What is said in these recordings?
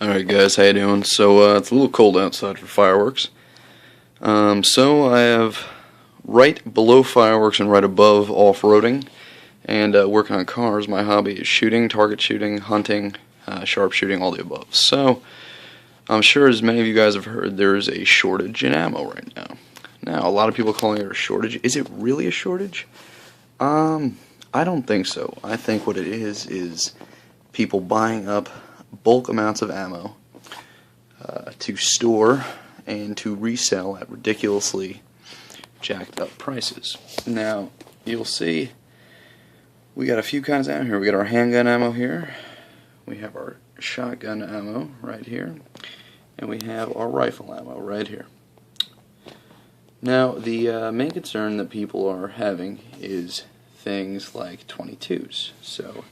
Alright guys, how you doing? So it's a little cold outside for fireworks. So I have right below fireworks and right above off-roading and working on cars. My hobby is shooting, target shooting, hunting, sharpshooting, all the above. So I'm sure as many of you guys have heard, there is a shortage in ammo right now. Now, a lot of people are calling it a shortage. Is it really a shortage? I don't think so. I think what it is people buying up bulk amounts of ammo to store and to resell at ridiculously jacked up prices. Now, you'll see we got a few kinds of ammo here. We got our handgun ammo here, we have our shotgun ammo right here, and we have our rifle ammo right here. Now, the main concern that people are having is things like 22s. So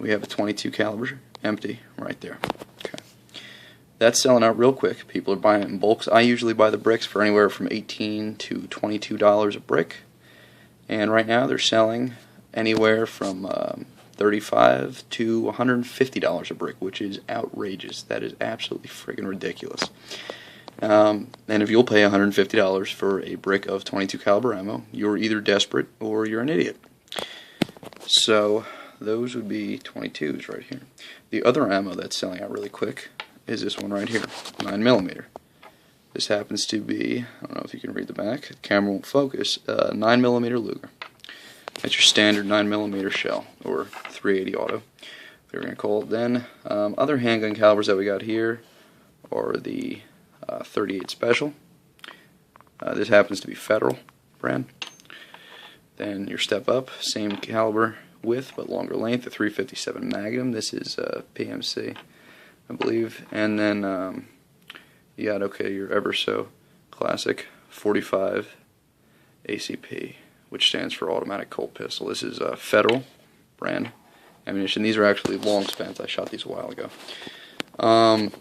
we have a 22 caliber empty right there. Okay, that's selling out real quick. People are buying it in bulks. I usually buy the bricks for anywhere from $18 to $22 a brick, and right now they're selling anywhere from $35 to $150 a brick, which is outrageous. That is absolutely friggin' ridiculous. And if you'll pay $150 for a brick of 22 caliber ammo, you're either desperate or you're an idiot. So those would be 22s right here. The other ammo that's selling out really quick is this one right here, 9mm. This happens to be, I don't know if you can read the back, the camera won't focus, 9mm Luger. That's your standard 9mm shell, or 380 auto, if you're going to call it. Then, other handgun calibers that we got here are the 38 Special. This happens to be Federal brand. Then your step up, same caliber width but longer length, the 357 Magnum. This is PMC, I believe. And then you got your ever so classic 45 ACP, which stands for automatic Colt pistol. This is Federal brand ammunition. These are actually long spent. I shot these a while ago. And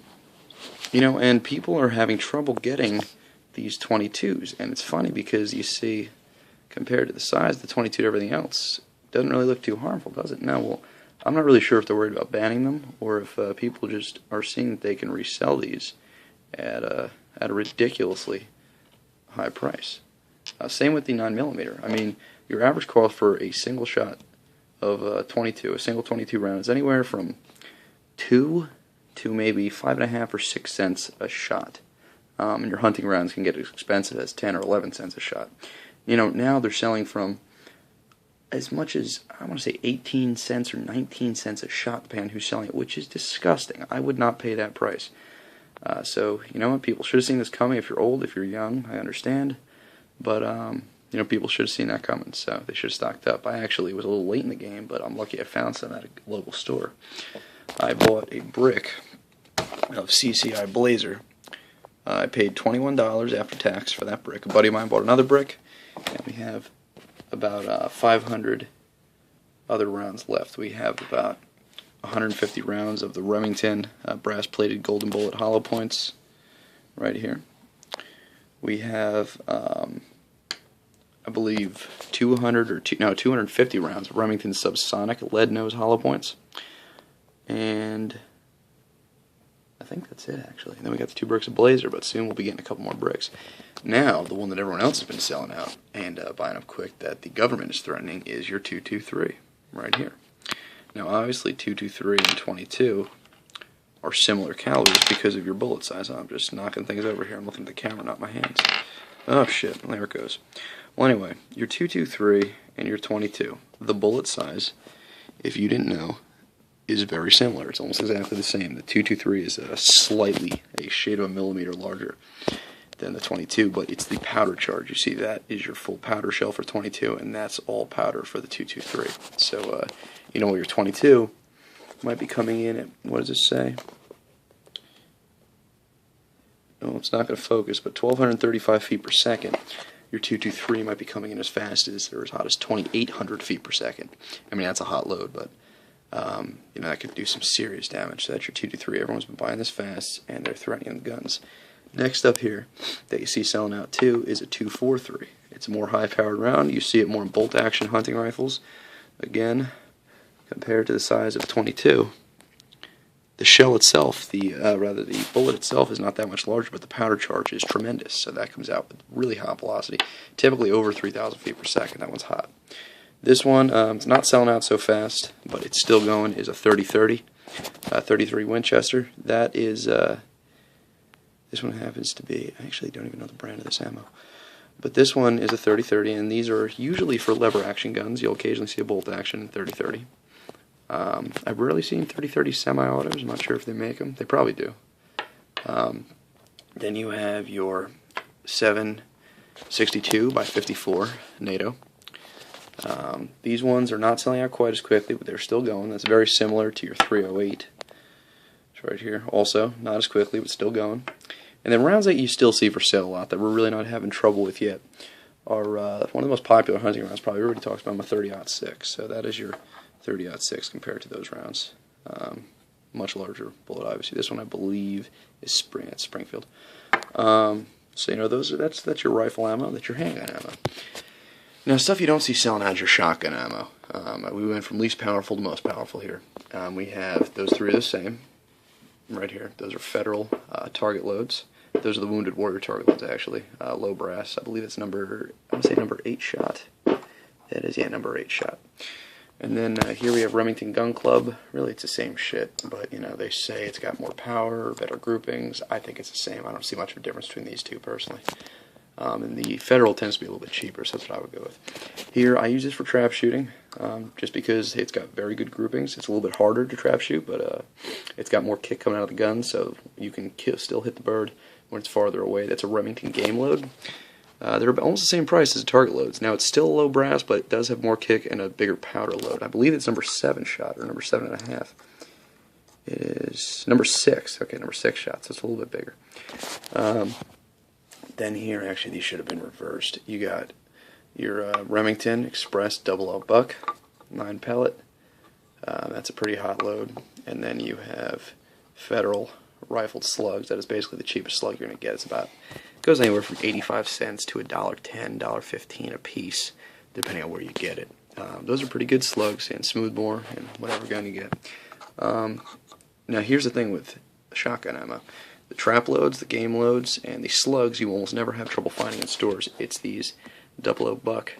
people are having trouble getting these 22s, and it's funny because you see, compared to the size of the 22 to everything else, it doesn't really look too harmful, does it? Now, well, I'm not really sure if they're worried about banning them or if people just are seeing that they can resell these at a ridiculously high price. Same with the 9mm. I mean, your average cost for a single shot of 22, a single 22 round, is anywhere from 2 to maybe 5.5 or 6 cents a shot. And your hunting rounds can get as expensive as 10 or 11 cents a shot. Now they're selling from as much as, I want to say 18 cents or 19 cents a shot, depending on who's selling it, which is disgusting. I would not pay that price. So, you know what, people should have seen this coming. If you're old, if you're young, I understand. But, people should have seen that coming, so they should have stocked up. I actually was a little late in the game, but I'm lucky I found some at a local store. I bought a brick of CCI Blazer. I paid $21 after tax for that brick. A buddy of mine bought another brick, and we have about 500 other rounds left. We have about 150 rounds of the Remington brass-plated golden bullet hollow points right here. We have, I believe, 250 rounds of Remington subsonic lead nose hollow points. And I think that's it, actually. And then we got the 2 bricks of Blazer, but soon we'll be getting a couple more bricks. Now, the one that everyone else has been selling out and buying up quick that the government is threatening is your 223 right here. Now, obviously, 223 and 22 are similar calibers because of your bullet size. I'm just knocking things over here. I'm looking at the camera, not my hands. Oh, shit. There it goes. Well, anyway, your 223 and your 22, the bullet size, if you didn't know, is very similar. It's almost exactly the same. The 223 is a shade of a millimeter larger than the 22, but it's the powder charge. You see, that is your full powder shell for 22, and that's all powder for the 223. So, your 22 might be coming in at, what does it say? No, it's not going to focus, but 1,235 feet per second. Your 223 might be coming in as fast as, or as hot as 2,800 feet per second. I mean, that's a hot load, but that could do some serious damage. So that's your 223. Everyone's been buying this fast, and they're threatening the guns. Next up here that you see selling out too is a 243. It's a more high-powered round. You see it more in bolt-action hunting rifles. Again, compared to the size of 22, The shell itself, rather the bullet itself, is not that much larger, but the powder charge is tremendous. So that comes out with really hot velocity, typically over 3,000 feet per second. That one's hot. This one, it's not selling out so fast, but it's still going. Is a 30-30, 33 Winchester. That is. This one happens to be. I actually don't even know the brand of this ammo. But this one is a 30-30, and these are usually for lever action guns. You'll occasionally see a bolt action in 30-30. I've rarely seen 30-30 semi-autos. I'm not sure if they make them. They probably do. Then you have your 7.62 by 54 NATO. These ones are not selling out quite as quickly, but they're still going. That's very similar to your 308. It's right here. Also, not as quickly, but still going. And then rounds that you still see for sale a lot that we're really not having trouble with yet are one of the most popular hunting rounds. Probably everybody talks about them, a 30-06. So that is your 30-06 compared to those rounds. Much larger bullet, obviously. This one, I believe, is Springfield. So you know that's your rifle ammo. That's your handgun ammo. Now, stuff you don't see selling out is your shotgun ammo. We went from least powerful to most powerful here. We have those three are the same. Right here, those are Federal target loads. Those are the Wounded Warrior target loads, actually. Low brass. I believe it's number 8 shot. That is, yeah, number 8 shot. And then here we have Remington Gun Club. Really, it's the same shit, but you know they say it's got more power, better groupings. I think it's the same. I don't see much of a difference between these two personally. And the Federal tends to be a little bit cheaper, so that's what I would go with. Here, I use this for trap shooting, just because it's got very good groupings. It's a little bit harder to trap shoot, but it's got more kick coming out of the gun, so you can still hit the bird when it's farther away. That's a Remington game load. They're almost the same price as the target loads. Now, it's still low brass, but it does have more kick and a bigger powder load. I believe it's number 7 shot, or number 7.5. It is number 6. Okay, number 6 shot, so it's a little bit bigger. Then here, actually, these should have been reversed. You got your Remington Express Double L Buck, 9 pellet. That's a pretty hot load. And then you have Federal Rifled Slugs. That is basically the cheapest slug you're going to get. It goes anywhere from 85 cents to $1.10, $1.15 a piece, depending on where you get it. Those are pretty good slugs and smoothbore and whatever gun you get. Now, here's the thing with shotgun ammo. The trap loads, the game loads, and the slugs you almost never have trouble finding in stores. It's these Double O Buck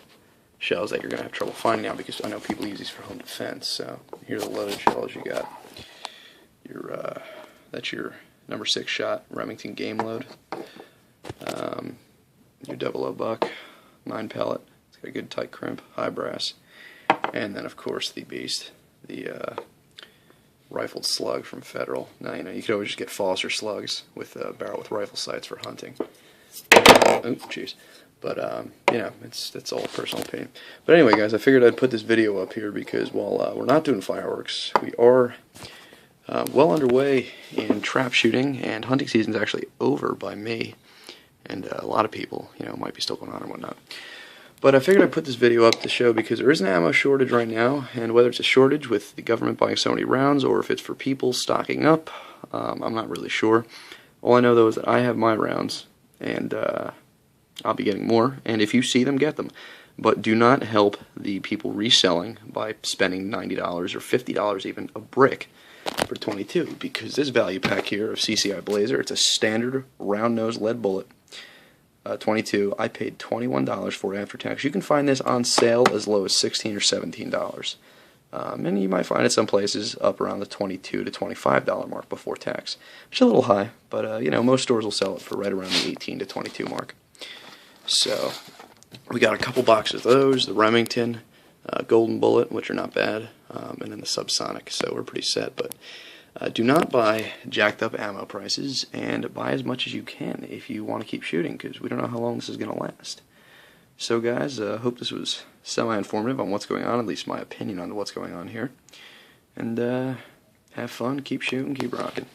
shells that you're going to have trouble finding now, because I know people use these for home defense. So here are the loaded shells you got. That's your number 6 shot Remington game load. Your Double O Buck, 9 pellet. It's got a good tight crimp, high brass. And then, of course, the beast, the Rifled Slug from Federal. Now, you know, you could always just get Foster slugs with a barrel with rifle sights for hunting. Oh, jeez. But, you know, that's all personal opinion. But anyway, guys, I figured I'd put this video up here because while we're not doing fireworks, we are well underway in trap shooting, and hunting season's actually over by May. And a lot of people, you know, might be still going on and whatnot. But I figured I'd put this video up to show because there is an ammo shortage right now, and whether it's a shortage with the government buying so many rounds or if it's for people stocking up, I'm not really sure. All I know, though, is that I have my rounds, and I'll be getting more, and if you see them, get them. But do not help the people reselling by spending $90 or $50 even a brick for 22, because this value pack here of CCI Blazer, it's a standard round-nosed lead bullet. 22. I paid $21 for it after tax. You can find this on sale as low as $16 or $17. And you might find it some places up around the $22 to $25 mark before tax, which is a little high, but you know, most stores will sell it for right around the $18 to $22 mark. So we got a couple boxes of those, the Remington Golden Bullet, which are not bad, and then the Subsonic, so we're pretty set. But do not buy jacked up ammo prices, and buy as much as you can if you want to keep shooting, because we don't know how long this is going to last. So guys, hope this was semi-informative on what's going on, at least my opinion on what's going on here. And have fun, keep shooting, keep rocking.